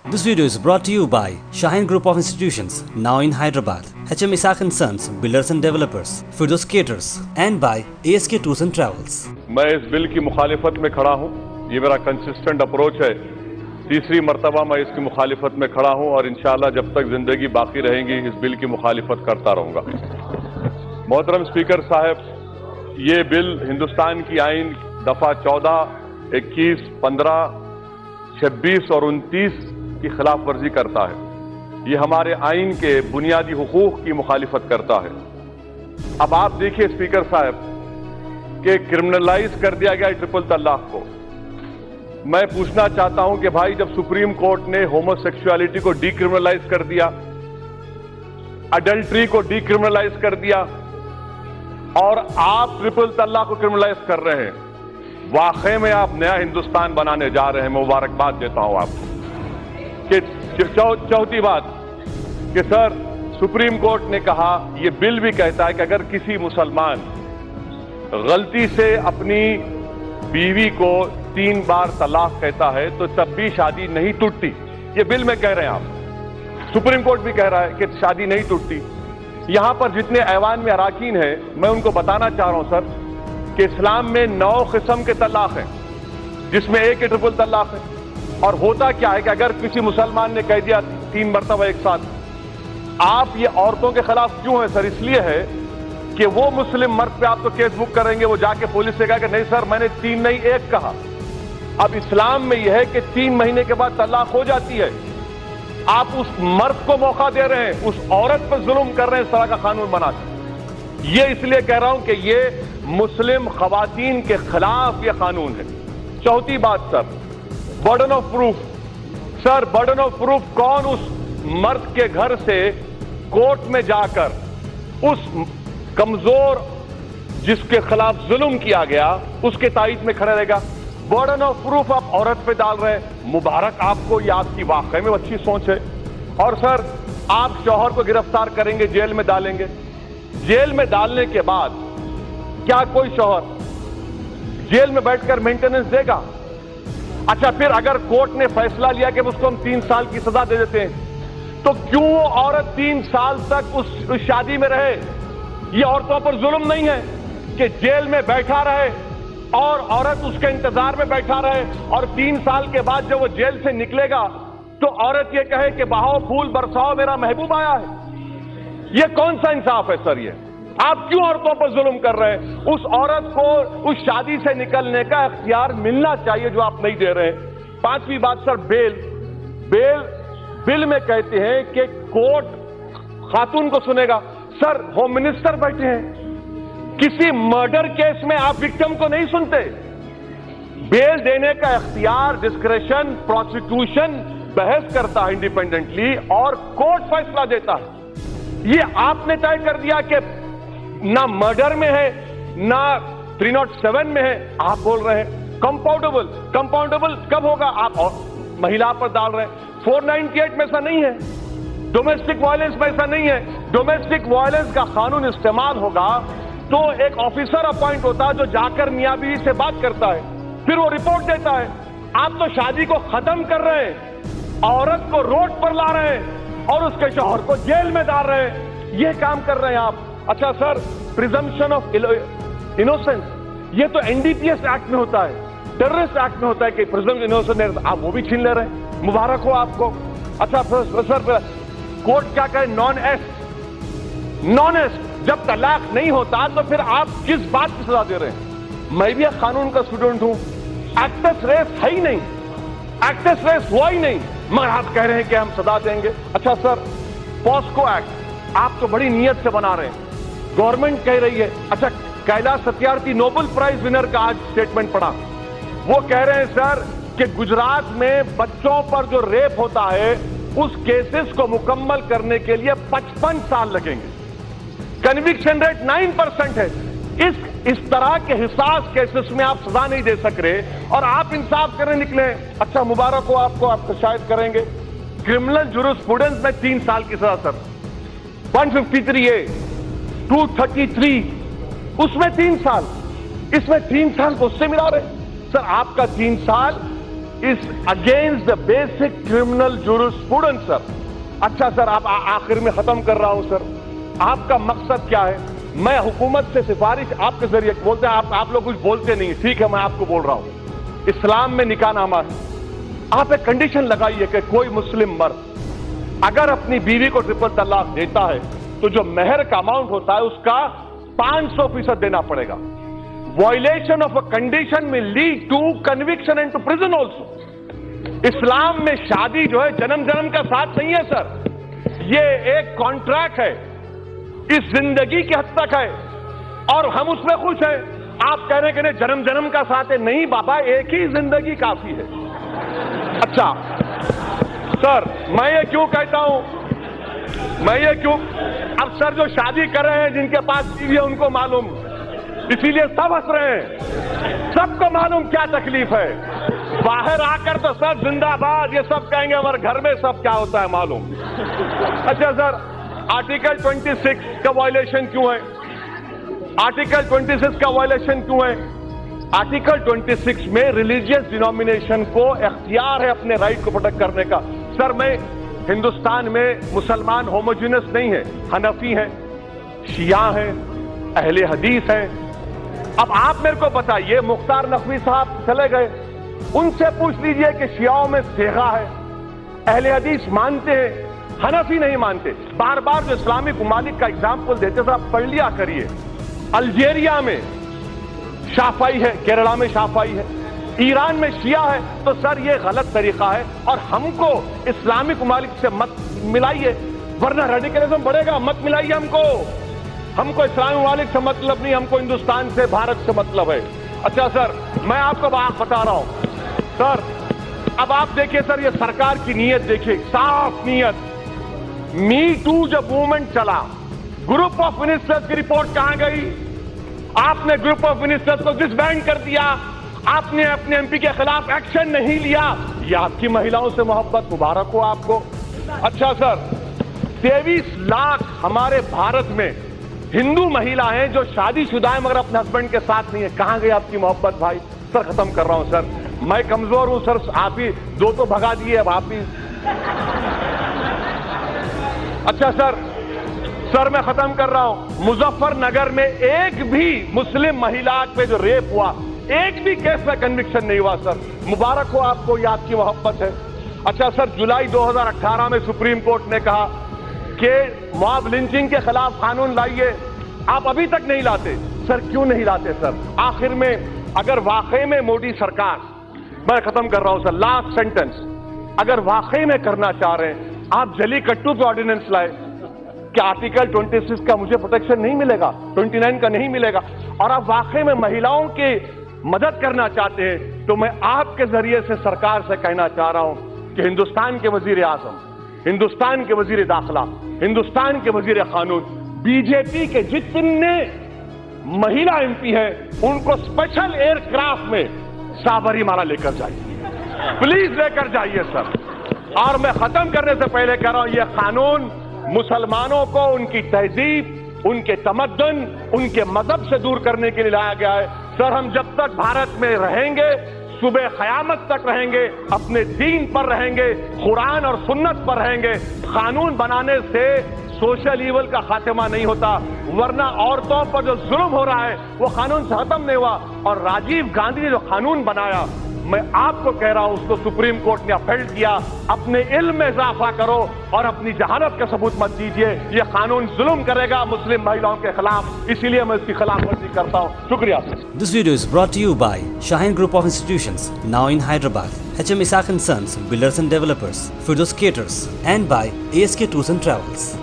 This video is brought to you by Shaheen Group of Institutions, now in Hyderabad, HM Isaac & Sons, Builders and Developers, Firdaus Caters, and by ASK Tours and Travels. मैं इस bill की मुखालिफत में खड़ा हूँ, ये मेरा consistent approach है। तीसरी मर्तबा मैं इसकी मुखालिफत में खड़ा हूँ और इंशाअल्लाह जब तक जिंदगी बाकी रहेगी इस बिल की मुखालिफत करता रहूँगा। मोहतरम स्पीकर साहब, ये बिल हिंदुस्तान की आइन दफ़ा 14, 21, 15, 26 और 29 की खिलाफ वर्जी करता है। ये हमारे आइन के बुनियादी हुकूक की मुखालिफत करता है। अब आप देखिए स्पीकर साहब कि क्रिमिनलाइज कर दिया गया ट्रिपल तलाक को। मैं पूछना चाहता हूं कि भाई जब सुप्रीम कोर्ट ने होमोसेक्सुअलिटी को डीक्रिमिनलाइज कर दिया, अडल्ट्री को डीक्रिमिनलाइज कर दिया और आप ट्रिपल तलाक को क्रिमिनलाइज कर रहे हैं, वाकई में आप नया हिंदुस्तान बनाने जा रहे हैं। मैं मुबारकबाद देता हूं आपको। कि चौथी बात कि सर सुप्रीम कोर्ट ने कहा, यह बिल भी कहता है कि अगर किसी मुसलमान गलती से अपनी बीवी को 3 बार तलाक कहता है तो तब भी शादी नहीं टूटती। ये बिल में कह रहे हैं आप, सुप्रीम कोर्ट भी कह रहा है कि शादी नहीं टूटती। यहां पर जितने ऐवान में अराकीन हैं, मैं उनको बताना चाह रहा हूं सर कि इस्लाम में 9 किस्म के तलाक हैं, जिसमें एक ही ट्रिपल तलाक है। और होता क्या है कि अगर किसी मुसलमान ने कह दिया 3 मरतबा एक साथ, आप ये औरतों के खिलाफ क्यों है सर? इसलिए है कि वो मुस्लिम मर्द पे आप तो केस बुक करेंगे, वो जाके पुलिस से कहा कि नहीं सर मैंने 3 नहीं 1 कहा। अब इस्लाम में यह है कि 3 महीने के बाद तलाक हो जाती है। आप उस मर्द को मौका दे रहे हैं, उस औरत पर जुल्म कर रहे हैं इस तरह का कानून बनाकर। ये इसलिए कह रहा हूं कि ये मुस्लिम खवातीन के खिलाफ ये कानून है। चौथी बात sir, burden of proof. Sir burden of proof कौन उस मर्द के घर से कोर्ट में जाकर उस कमजोर जिसके खिलाफ जुल्म किया गया उसके तायद में खड़ा रहेगा? बर्डन ऑफ प्रूफ आप औरत पे डाल रहे हैं। मुबारक आपको, ये आपकी वाकई में अच्छी सोच है। और सर आप शौहर को गिरफ्तार करेंगे, जेल में डालेंगे। जेल में डालने के बाद क्या कोई शौहर जेल में बैठकर मेंटेनेंस देगा? अच्छा, फिर अगर कोर्ट ने फैसला लिया कि उसको हम 3 साल की सजा दे देते हैं, तो क्यों वो औरत 3 साल तक उस शादी में रहे? ये औरतों पर जुल्म नहीं है कि जेल में बैठा रहे और औरत उसके इंतजार में बैठा रहे और 3 साल के बाद जब वो जेल से निकलेगा तो औरत ये कहे कि बहाओ फूल बरसाओ मेरा महबूब आया है? ये कौन सा इंसाफ है सर? ये आप क्यों औरतों पर जुल्म कर रहे हैं? उस औरत को उस शादी से निकलने का इख्तियार मिलना चाहिए जो आप नहीं दे रहे हैं। 5वीं बात सर, बिल में कहते हैं कि कोर्ट खातून को सुनेगा। सर होम मिनिस्टर बैठे हैं, किसी मर्डर केस में आप विक्टिम को नहीं सुनते? बेल देने का इख्तियार, डिस्क्रेशन, प्रोसिक्यूशन बहस करता है इंडिपेंडेंटली और कोर्ट फैसला देता है। ये आपने तय कर दिया कि ना मर्डर में है ना 307 में है। आप बोल रहे हैं कंपाउंडेबल कब होगा? आप महिला पर डाल रहे हैं। 498 में ऐसा नहीं है, डोमेस्टिक वायलेंस में ऐसा नहीं है। डोमेस्टिक वायलेंस का कानून इस्तेमाल होगा तो एक ऑफिसर अपॉइंट होता है जो जाकर मियां बीवी से बात करता है, फिर वो रिपोर्ट देता है। आप तो शादी को खत्म कर रहे हैं, औरत को रोड पर ला रहे हैं और उसके शौहर को जेल में डाल रहे हैं। ये काम कर रहे हैं आप। अच्छा सर, प्रिजम्पशन ऑफ इनोसेंस, ये तो एनडीपीएस एक्ट में होता है, टेररिस्ट एक्ट में होता है कि प्रिजम्पशन इनोसेंस, आप वो भी छीन ले रहे हैं। मुबारक हो आपको। अच्छा सर, कोर्ट क्या कहे? नॉन एस्ट जब तलाक नहीं होता तो फिर आप किस बात की सजा दे रहे हैं? मैं भी एक कानून का स्टूडेंट हूं। एक्टस रेस है ही नहीं, एक्टस रेस हुआ ही नहीं, मगर आप कह रहे हैं कि हम सजा देंगे। अच्छा सर, पॉस्को एक्ट आप तो बड़ी नीयत से बना रहे हैं, गवर्नमेंट कह रही है। अच्छा, Kailash Satyarthi Nobel prize winner का आज स्टेटमेंट पढ़ा, वो कह रहे हैं सर कि गुजरात में बच्चों पर जो रेप होता है उस केसेस को मुकम्मल करने के लिए 55 साल लगेंगे। कन्विक्शन रेट 9% है। इस तरह के हिसास केसेस में आप सजा नहीं दे सक रहे और आप इंसाफ करने निकले। अच्छा, मुबारक हो आपको, आप शायद करेंगे। क्रिमिनल जूरिस्प्रूडेंस में 3 साल की सजा सर, 153A, 233 उसमें 3 साल, इसमें 3 साल को उससे मिला रहे। सर आपका 3 साल is against the basic criminal jurisprudence, sir. अच्छा सर, आप आखिर में खत्म कर रहा हूं सर, आपका मकसद क्या है? मैं हुकूमत से सिफारिश आपके जरिए बोलते हैं, आप लोग कुछ बोलते नहीं, ठीक है, मैं आपको बोल रहा हूं, इस्लाम में निकाह नामा है, आप एक कंडीशन लगाइए कि कोई मुस्लिम मर्द अगर अपनी बीवी को ट्रिपल तलाक देता है तो जो मेहर का अमाउंट होता है उसका 500% देना पड़ेगा. वायलेशन ऑफ अ कंडीशन में lead to conviction and to prison also. इस्लाम में शादी जो है जन्म जन्म का साथ नहीं है सर, ये एक कॉन्ट्रैक्ट है, इस जिंदगी की हद तक है और हम उसमें खुश हैं. आप कह रहे हैं कि जन्म जन्म का साथ है, नहीं बाबा, एक ही जिंदगी काफी है. अच्छा सर, मैं ये क्यों कहता हूं, अब सर जो शादी कर रहे हैं जिनके पास बीवी है उनको मालूम, इसीलिए सब हंस रहे हैं, सबको मालूम क्या तकलीफ है. बाहर आकर तो सब जिंदाबाद ये सब कहेंगे, मगर घर में सब क्या होता है मालूम. अच्छा सर, आर्टिकल 26 का वायलेशन क्यों है? आर्टिकल 26 का वायलेशन क्यों है? आर्टिकल 26 में रिलीजियस डिनोमिनेशन को इख्तियार है अपने राइट को प्रोटेक्ट करने का. सर, मैं हिंदुस्तान में मुसलमान होमोजिनस नहीं है, हनफी हैं, शिया हैं, अहले हदीस हैं. अब आप मेरे को बताइए, मुख्तार नकवी साहब चले गए, उनसे पूछ लीजिए कि शियाओं में सेगा है, अहले हदीस मानते हैं, हनफी नहीं मानते. बार बार जो इस्लामिक ममालिक का एग्जाम्पल देते थे आप पढ़ लिया करिए. अल्जीरिया में शाफाई है, केरला में शाफाई है, ईरान में शिया है. तो सर ये गलत तरीका है और हमको इस्लामिक ममालिक से मत मिलाइए, वरना रेडिकलिज्म बढ़ेगा. मत मिलाइए हमको इस्लामिक ममालिक से मतलब नहीं, हमको हिंदुस्तान से, भारत से मतलब है. अच्छा सर, मैं आपको बात बता रहा हूं सर, अब आप देखिए सर, ये सरकार की नीयत देखिए, साफ नीयत. मी टू जब मूवमेंट चला, ग्रुप ऑफ मिनिस्टर्स की रिपोर्ट कहां गई? आपने ग्रुप ऑफ मिनिस्टर्स को डिसबैंड कर दिया, आपने अपने एमपी के खिलाफ एक्शन नहीं लिया. ये आपकी महिलाओं से मोहब्बत, मुबारक हो आपको. अच्छा सर, 23 लाख हमारे भारत में हिंदू महिला हैं जो शादीशुदा हैं मगर अपने हस्बैंड के साथ नहीं है. कहां गई आपकी मोहब्बत भाई? सर खत्म कर रहा हूं सर, मैं कमजोर हूं सर, आप ही दो तो भगा दिए, अब आप ही. अच्छा सर मैं खत्म कर रहा हूं. मुजफ्फरनगर में एक भी मुस्लिम महिला पे जो रेप हुआ, एक भी केस में कन्विक्शन नहीं हुआ. सर मुबारक हो आपको, ये आपकी मोहब्बत है. अच्छा सर, जुलाई 2018 में सुप्रीम कोर्ट ने कहा कि मॉब लिंचिंग के खिलाफ कानून लाइए, आप अभी तक नहीं लाते. सर क्यों नहीं लाते सर? आखिर में अगर वाकई में मोदी सरकार, मैं खत्म कर रहा हूं सर, लास्ट सेंटेंस, अगर वाकई में करना चाह रहे हैं, आप जलीकट्टू पे ऑर्डिनेंस लाए कि आर्टिकल 26 का मुझे प्रोटेक्शन नहीं मिलेगा, 29 का नहीं मिलेगा, और आप वाकई में महिलाओं की मदद करना चाहते हैं, तो मैं आपके जरिए से सरकार से कहना चाह रहा हूं कि हिंदुस्तान के वजीर आजम, हिंदुस्तान के वजीर दाखिला, हिंदुस्तान के वजीर कानून, बीजेपी के जितने महिला एमपी हैं, उनको स्पेशल एयरक्राफ्ट में साबरीमाला लेकर जाइए, प्लीज लेकर जाइए सर. और मैं खत्म करने से पहले कह रहा हूं, यह कानून मुसलमानों को उनकी तहजीब, उनके तमद्दुन, उनके मजहब से दूर करने के लिए लाया गया है. सर हम जब तक भारत में रहेंगे, सुबह क़यामत तक रहेंगे, अपने दीन पर रहेंगे, कुरान और सुन्नत पर रहेंगे. कानून बनाने से सोशल ईवल का खात्मा नहीं होता, वरना औरतों पर जो जुल्म हो रहा है वो कानून से खत्म नहीं हुआ. और राजीव गांधी ने जो कानून बनाया, मैं आपको कह रहा हूं, उसको सुप्रीम कोर्ट ने अपहेल्ड किया. अपने इल्म में इजाफा करो और अपनी जहालत का सबूत मत दीजिए. ये कानून जुल्म करेगा मुस्लिम महिलाओं के खिलाफ, इसीलिए मैं इसकी खिलाफवर्जी करता हूं. शुक्रिया. This video is brought to you by Shaheen Group of Institutions, now in Hyderabad, HM Isaac & Sons, Builders and Developers, Firdaus Caterers, and by ASK Tours and Travels.